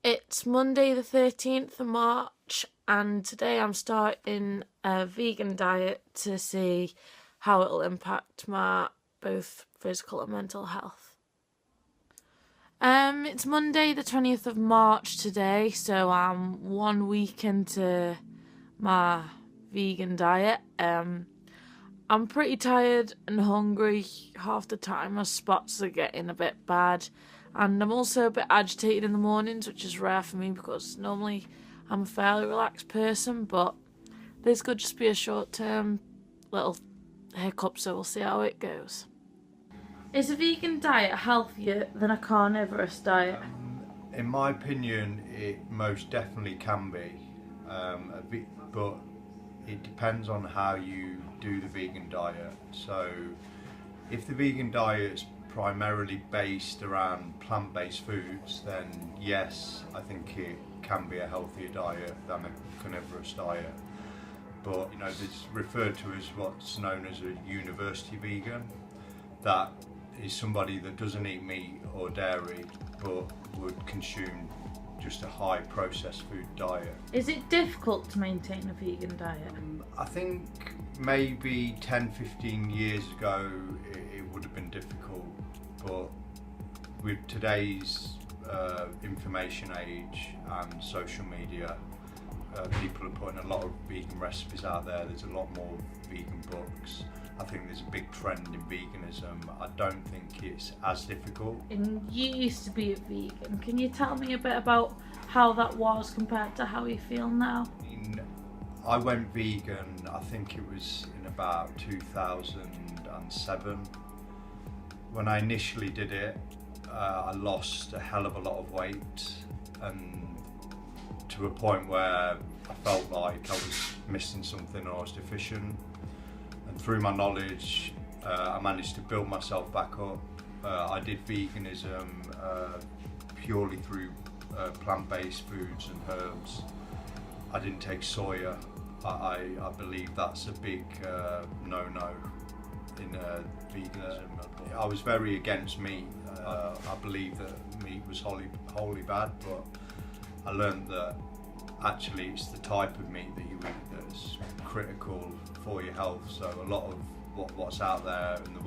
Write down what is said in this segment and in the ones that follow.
It's Monday the 13th of March and today I'm starting a vegan diet to see how it'll impact my both physical and mental health. It's Monday the 20th of March today, so I'm 1 week into my vegan diet. I'm pretty tired and hungry half the time. My spots are getting a bit bad. And I'm also a bit agitated in the mornings, which is rare for me because normally I'm a fairly relaxed person, but this could just be a short-term little hiccup, so we'll see how it goes. Is a vegan diet healthier than a carnivorous diet? In my opinion, it most definitely can be, but it depends on how you do the vegan diet. So if the vegan diet's primarily based around plant-based foods, then yes, I think it can be a healthier diet than a carnivorous diet. But it's referred to as what's known as a university vegan. That is somebody that doesn't eat meat or dairy but would consume just a high processed food diet. Is it difficult to maintain a vegan diet? I think maybe 10-15 years ago it would have been difficult, but with today's information age and social media, people are putting a lot of vegan recipes out there. There's a lot more vegan books. I think there's a big trend in veganism. I don't think it's as difficult. And you used to be a vegan. Can you tell me a bit about how that was compared to how you feel now? I went vegan, I think it was in about 2007. When I initially did it, I lost a hell of a lot of weight, and to a point where I felt like I was missing something or I was deficient. And through my knowledge, I managed to build myself back up. I did veganism purely through plant-based foods and herbs. I didn't take soya. I believe that's a big no-no in veganism. I was very against meat. I believe that meat was wholly bad, but I learned that actually it's the type of meat that you eat that's critical for your health. So a lot of what's out there in the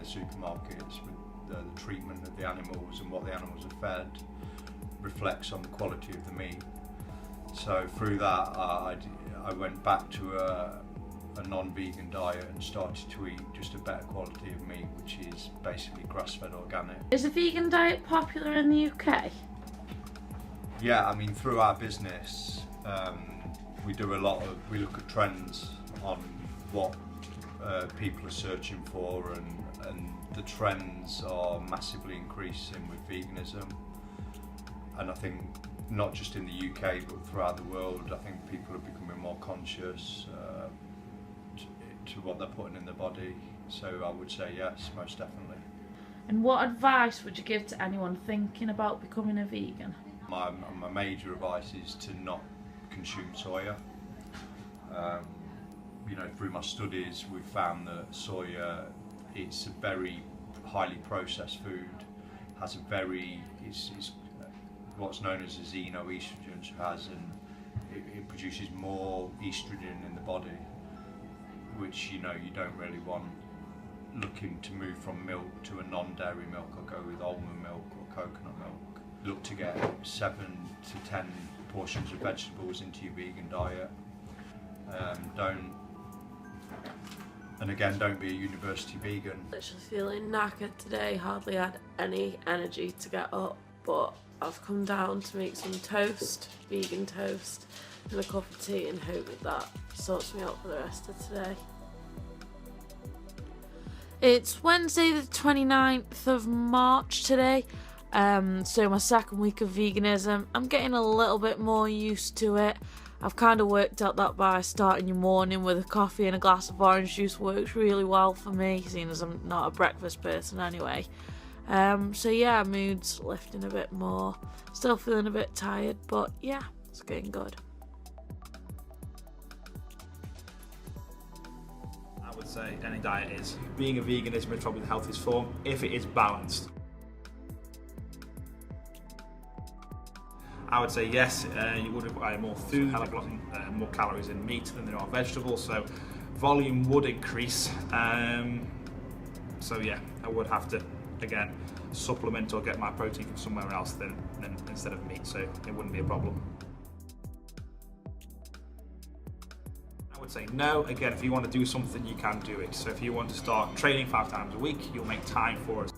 supermarkets with the treatment of the animals and what the animals are fed reflects on the quality of the meat. So through that I went back to a non-vegan diet and started to eat just a better quality of meat, which is basically grass-fed organic. Is a vegan diet popular in the UK? Yeah, I mean, through our business, we look at trends on what people are searching for, and the trends are massively increasing with veganism. And I think not just in the UK but throughout the world, I think people are becoming more conscious to what they're putting in their body. So I would say yes, most definitely. And what advice would you give to anyone thinking about becoming a vegan? My major advice is to not consume soya. Through my studies, we've found that soya, it's a very highly processed food, has it's what's known as a xenoestrogen, it produces more estrogen in the body, which you don't really want. Looking to move from milk to a non-dairy milk, or go with almond milk or coconut milk. Look to get 7 to 10 portions of vegetables into your vegan diet. Don't be a university vegan. Literally feeling knackered today, hardly had any energy to get up, but I've come down to make some toast, vegan toast, and a cup of tea, and hope that sorts me out for the rest of today. It's Wednesday the 29th of March today, so my second week of veganism. I'm getting a little bit more used to it. I've kind of worked out that by starting your morning with a coffee and a glass of orange juice works really well for me, seeing as I'm not a breakfast person anyway. So yeah, mood's lifting a bit more. Still feeling a bit tired, but yeah, it's getting good. I would say any diet is. Being a veganism is probably the healthiest form if it is balanced. I would say yes, you would require more food, have a lot more calories in meat than there are vegetables, so volume would increase. So yeah, I would have to, again, supplement or get my protein from somewhere else than instead of meat, so it wouldn't be a problem. I would say no. Again, if you want to do something, you can do it. So if you want to start training 5 times a week, you'll make time for it.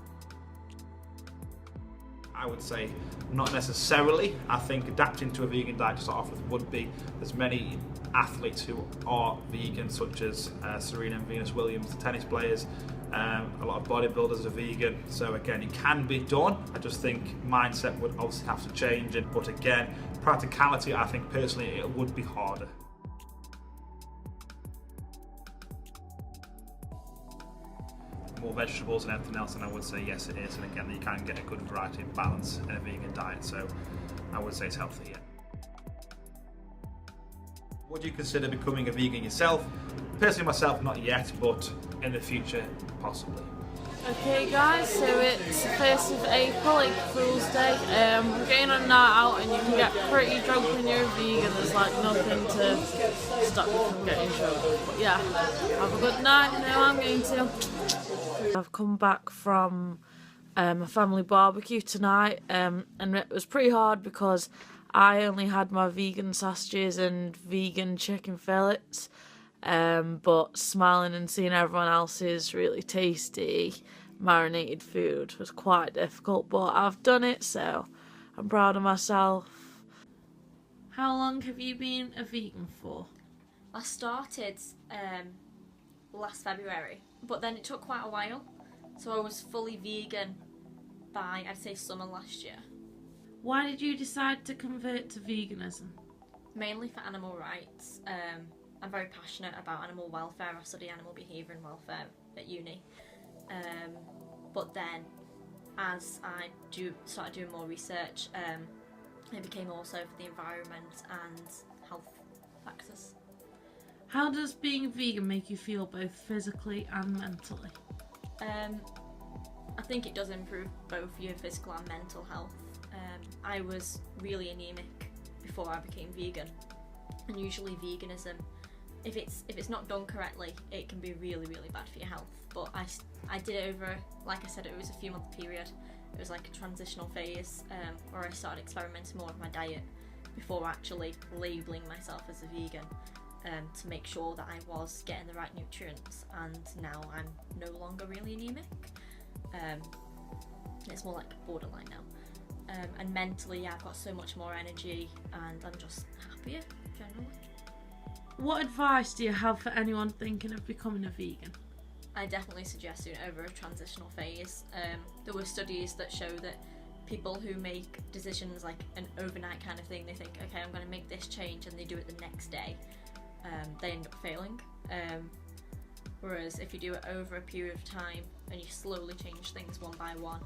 I would say not necessarily. I think adapting to a vegan diet to start off with would be. There's many athletes who are vegan, such as Serena and Venus Williams, the tennis players. A lot of bodybuilders are vegan, so again, it can be done. I just think mindset would obviously have to change, but again, practicality, I think personally it would be harder. More vegetables and everything else, and I would say yes, it is. And again, you can get a good variety and balance in a vegan diet, so I would say it's healthy. Yeah. Would you consider becoming a vegan yourself? Personally, myself, not yet, but in the future, possibly. Okay guys, so it's the 1st of April, April Fool's Day. We're going on a night out and you can get pretty drunk when you're a vegan. There's like nothing to stop you from getting drunk. But yeah, have a good night. I know I'm going to. I've come back from a family barbecue tonight, and it was pretty hard because I only had my vegan sausages and vegan chicken fillets, but smiling and seeing everyone else's really tasty marinated food was quite difficult, but I've done it, so I'm proud of myself. How long have you been a vegan for? I started last February, but then it took quite a while, so I was fully vegan by, I'd say, summer last year. Why did you decide to convert to veganism? Mainly for animal rights. I'm very passionate about animal welfare. I study animal behaviour and welfare at uni. But then, as I started doing more research, it became also for the environment and health factors. How does being a vegan make you feel both physically and mentally? I think it does improve both your physical and mental health. I was really anemic before I became vegan, and usually veganism, if it's not done correctly, it can be really, really bad for your health. But I did it over, like I said, it was a few month period. It was like a transitional phase where I started experimenting more with my diet before actually labelling myself as a vegan, to make sure that I was getting the right nutrients, and now I'm no longer really anemic. It's more like borderline now. And mentally, yeah, I've got so much more energy and I'm just happier generally. What advice do you have for anyone thinking of becoming a vegan? I definitely suggest doing it over a transitional phase. There were studies that show that people who make decisions like an overnight kind of thing, they think, okay, I'm going to make this change, and they do it the next day, they end up failing. Whereas if you do it over a period of time and you slowly change things one by one,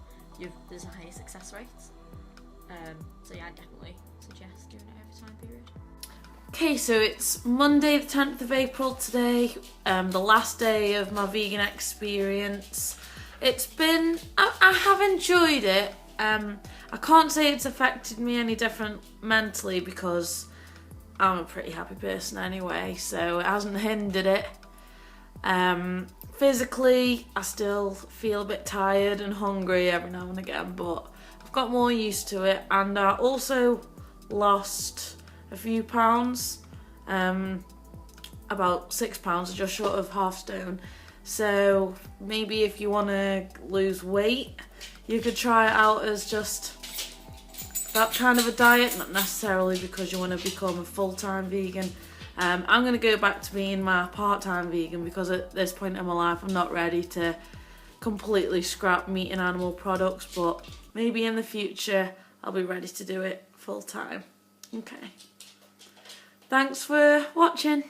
there's a higher success rate. So yeah, I definitely suggest doing it over a time period. Okay, so it's Monday the 10th of April today, the last day of my vegan experience. It's been, I have enjoyed it. I can't say it's affected me any different mentally because I'm a pretty happy person anyway, so it hasn't hindered it. Physically, I still feel a bit tired and hungry every now and again, but I've got more used to it, and I also lost a few pounds, about 6 pounds, just short of half stone. So maybe if you want to lose weight, you could try it out as just that kind of a diet, not necessarily because you want to become a full-time vegan. I'm going to go back to being my part-time vegan because at this point in my life I'm not ready to completely scrap meat and animal products, but maybe in the future I'll be ready to do it full-time. Okay. Thanks for watching.